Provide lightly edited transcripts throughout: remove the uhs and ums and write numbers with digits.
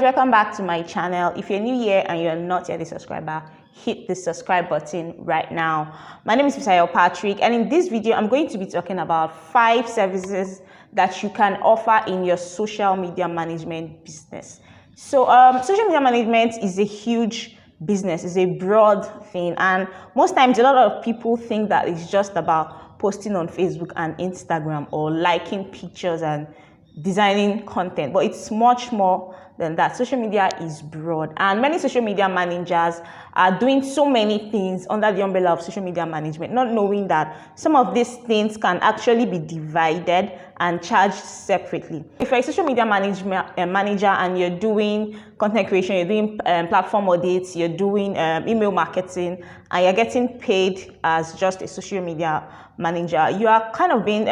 guys, welcome back to my channel. If you're new here and you're not yet a subscriber, hit the subscribe button right now. My name is Fisayo Patrick, and in this video I'm going to be talking about 5 services that you can offer in your social media management business. So social media management is a huge business, it's a broad thing, and most times a lot of people think that it's just about posting on Facebook and Instagram or liking pictures and designing content, but it's much more than that. Social media is broad, and many social media managers are doing so many things under the umbrella of social media management, not knowing that some of these things can actually be divided and charged separately. If you're a social media manager and you're doing content creation, you're doing platform audits, you're doing email marketing, and you're getting paid as just a social media manager, you are kind of being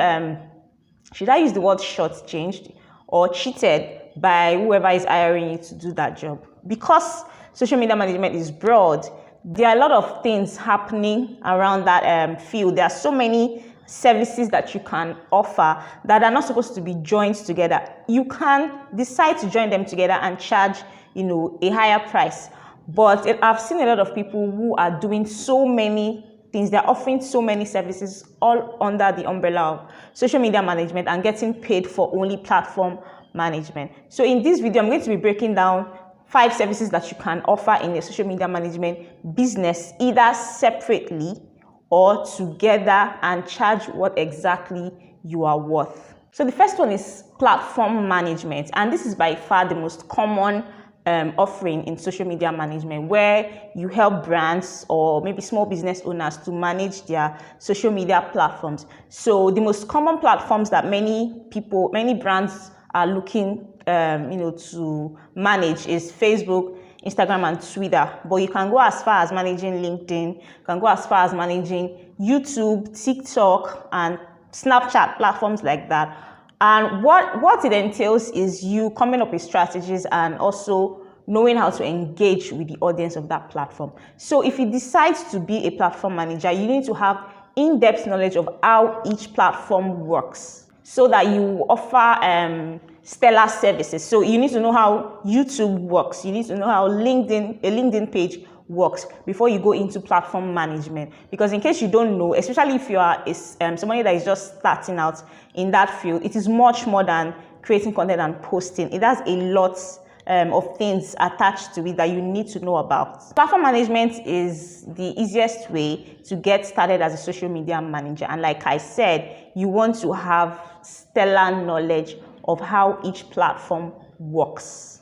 should I use the word shortchanged or cheated by whoever is hiring you to do that job? Because social media management is broad, there are a lot of things happening around that field. There are so many services that you can offer that are not supposed to be joined together. You can decide to join them together and charge, a higher price. But I've seen a lot of people who are doing so many things. They're offering so many services all under the umbrella of social media management and getting paid for only platform management. So in this video, I'm going to be breaking down 5 services that you can offer in your social media management business, either separately or together, and charge what exactly you are worth. So the first one is platform management, and this is by far the most common offering in social media management, where you help brands or maybe small business owners to manage their social media platforms. So the most common platforms that many brands are looking to manage is Facebook, Instagram, and Twitter. But you can go as far as managing LinkedIn, you can go as far as managing YouTube, TikTok, and Snapchat, platforms like that. And what it entails is you coming up with strategies and also knowing how to engage with the audience of that platform. So if you decide to be a platform manager, you need to have in-depth knowledge of how each platform works so that you offer stellar services. So you need to know how YouTube works. You need to know how a LinkedIn page works before you go into platform management. Because in case you don't know, especially if you are somebody that is just starting out in that field, it is much more than creating content and posting. It has a lot of things attached to it that you need to know about. Platform management is the easiest way to get started as a social media manager. And like I said, you want to have stellar knowledge of how each platform works.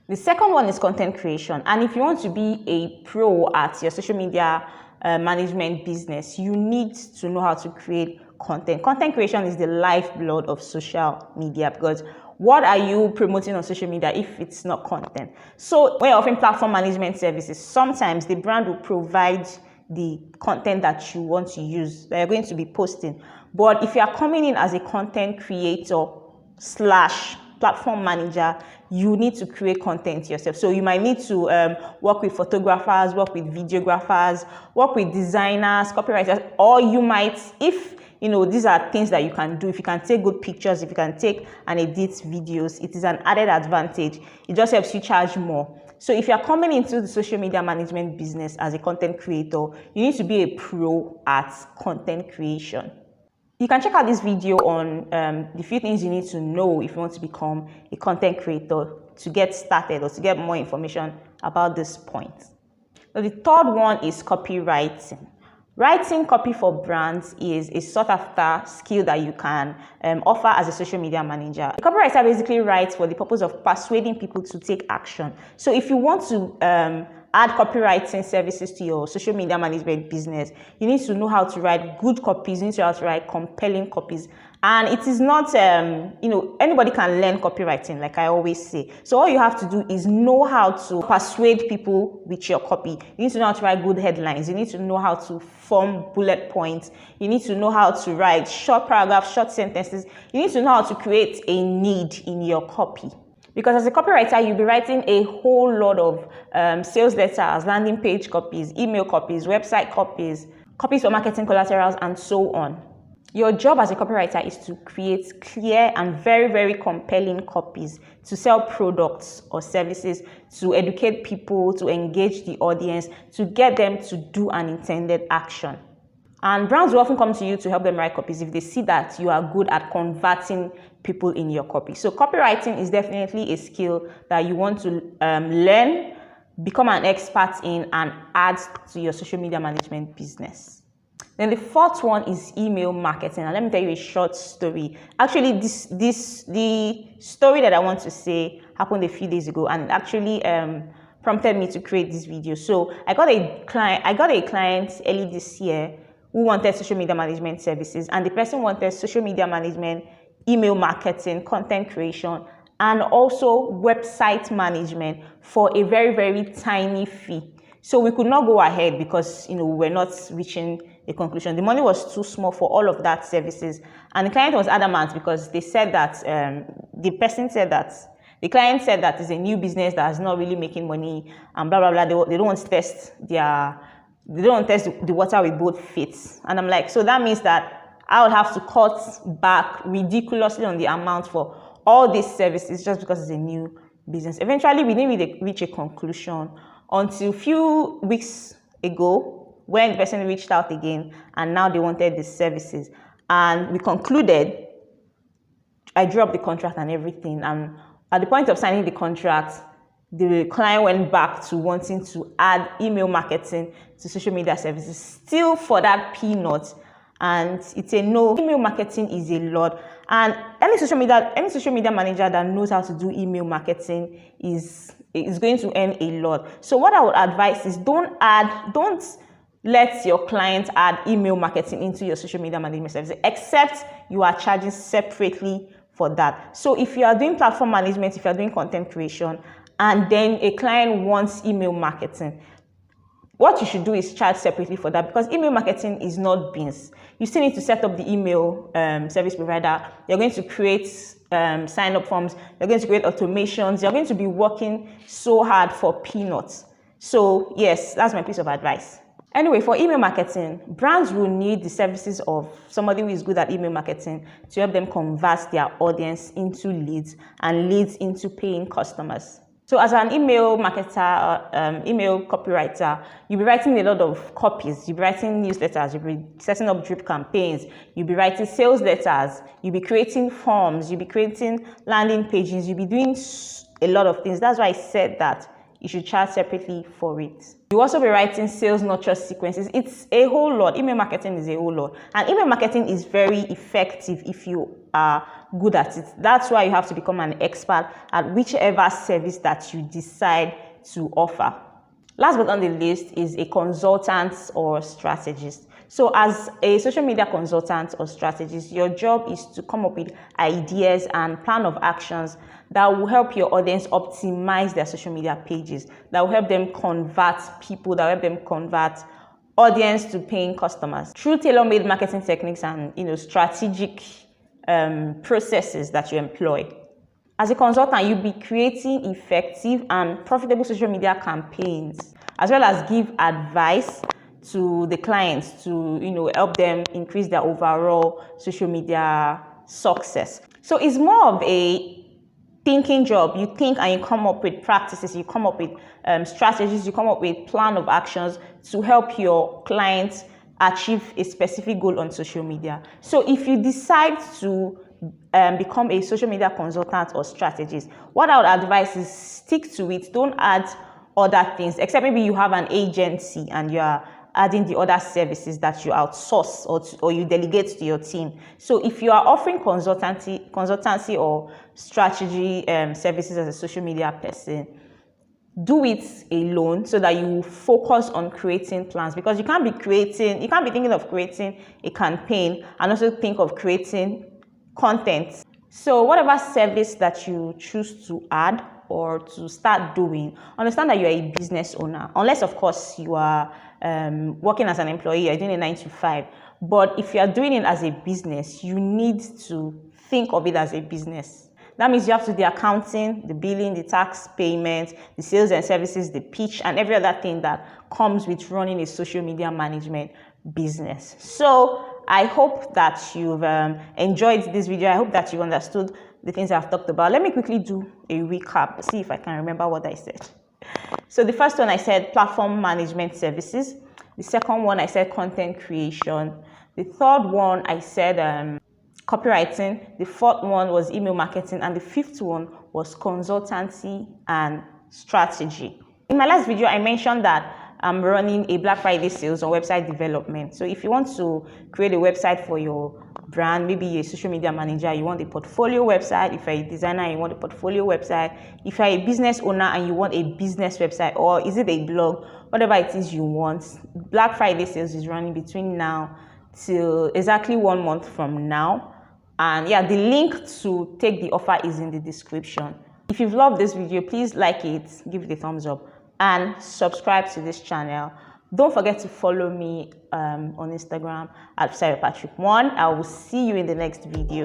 The second one is content creation. And if you want to be a pro at your social media management business, you need to know how to create content. Content creation is the lifeblood of social media, because what are you promoting on social media if it's not content? So when you're offering platform management services, sometimes the brand will provide the content that you want to use, that you're going to be posting. But if you are coming in as a content creator / platform manager, you need to create content yourself. So you might need to work with photographers, work with videographers, work with designers, copywriters, or you might, if these are things that you can do. If you can take good pictures, if you can take and edit videos, it is an added advantage. It just helps you charge more. So if you're coming into the social media management business as a content creator, you need to be a pro at content creation. You can check out this video on the few things you need to know if you want to become a content creator to get started or to get more information about this point. Now, the third one is copywriting. Writing copy for brands is a sought-after skill that you can offer as a social media manager. A copywriter basically writes for the purpose of persuading people to take action. So if you want to add copywriting services to your social media management business, you need to know how to write good copies, you need to know how to write compelling copies. And it is not, anybody can learn copywriting, like I always say. So all you have to do is know how to persuade people with your copy. You need to know how to write good headlines. You need to know how to form bullet points. You need to know how to write short paragraphs, short sentences. You need to know how to create a need in your copy. Because as a copywriter, you'll be writing a whole lot of sales letters, landing page copies, email copies, website copies, copies for marketing collaterals, and so on. Your job as a copywriter is to create clear and very, very compelling copies to sell products or services, to educate people, to engage the audience, to get them to do an intended action. And brands will often come to you to help them write copies if they see that you are good at converting people in your copy. So copywriting is definitely a skill that you want to learn, become an expert in, and add to your social media management business. Then the fourth one is email marketing. And let me tell you a short story. Actually, the story that I want to say happened a few days ago, and actually prompted me to create this video. So I got a client early this year who wanted social media management services, and the person wanted social media management, email marketing, content creation, and also website management for a very, very tiny fee. So we could not go ahead because we were not reaching a conclusion. The money was too small for all of that services, and the client was adamant because they said that the client said that it's a new business that is not really making money and blah blah blah. They don't want to test the water with both feet. And I'm like, so that means that I would have to cut back ridiculously on the amount for all these services just because it's a new business. Eventually, we didn't really reach a conclusion until a few weeks ago when the person reached out again, and now they wanted the services. And we concluded, I drew up the contract and everything. And at the point of signing the contract, the client went back to wanting to add email marketing to social media services, still for that peanut. And it's a no. Email marketing is a lot, and any social media manager that knows how to do email marketing is going to earn a lot. So what I would advise is don't let your client add email marketing into your social media management services, except you are charging separately for that. So if you are doing platform management, if you are doing content creation, and then a client wants email marketing, what you should do is charge separately for that, because email marketing is not beans. You still need to set up the email service provider. You're going to create sign-up forms. You're going to create automations. You're going to be working so hard for peanuts. So yes, that's my piece of advice. Anyway, for email marketing, brands will need the services of somebody who is good at email marketing to help them convert their audience into leads and leads into paying customers. So as an email marketer, email copywriter, you'll be writing a lot of copies. You'll be writing newsletters. You'll be setting up drip campaigns. You'll be writing sales letters. You'll be creating forms. You'll be creating landing pages. You'll be doing a lot of things. That's why I said that you should charge separately for it. You'll also be writing sales nurture sequences. It's a whole lot. Email marketing is a whole lot. And email marketing is very effective if you are good at it. That's why you have to become an expert at whichever service that you decide to offer. Last but not the least is a consultant or strategist. So as a social media consultant or strategist, your job is to come up with ideas and plan of actions that will help your audience optimize their social media pages, that will help them convert people, that will help them convert audience to paying customers through tailor-made marketing techniques and strategic processes that you employ. As a consultant, you'll be creating effective and profitable social media campaigns, as well as give advice to the clients to help them increase their overall social media success. So it's more of a thinking job. You think and you come up with practices, you come up with strategies, you come up with plan of actions to help your clients achieve a specific goal on social media. So if you decide to become a social media consultant or strategist, what I would advise is stick to it. Don't add other things, except maybe you have an agency and you are adding the other services that you outsource or you delegate to your team. So if you are offering consultancy or strategy services as a social media person, do it alone so that you focus on creating plans, because you can't be thinking of creating a campaign and also think of creating content. So whatever service that you choose to add or to start doing, understand that you're a business owner, unless of course you are working as an employee, you're doing a 9-to-5. But if you are doing it as a business, you need to think of it as a business. That means you have to do the accounting, the billing, the tax payment, the sales and services, the pitch, and every other thing that comes with running a social media management business. So I hope that you've enjoyed this video. I hope that you've understood the things I've talked about. Let me quickly do a recap, see if I can remember what I said. So the first one I said platform management services. The second one I said content creation. The third one I said copywriting. The fourth one was email marketing, and the fifth one was consultancy and strategy. In my last video, I mentioned that I'm running a Black Friday sales on website development. So if you want to create a website for your brand, maybe you're a social media manager, you want a portfolio website. If you're a designer, you want a portfolio website. If you're a business owner and you want a business website, or is it a blog, whatever it is you want, Black Friday sales is running between now till exactly 1 month from now. And yeah, the link to take the offer is in the description. If you've loved this video, please like it, give it a thumbs up, and subscribe to this channel. Don't forget to follow me on Instagram at FisayoPatrick1. I will see you in the next video.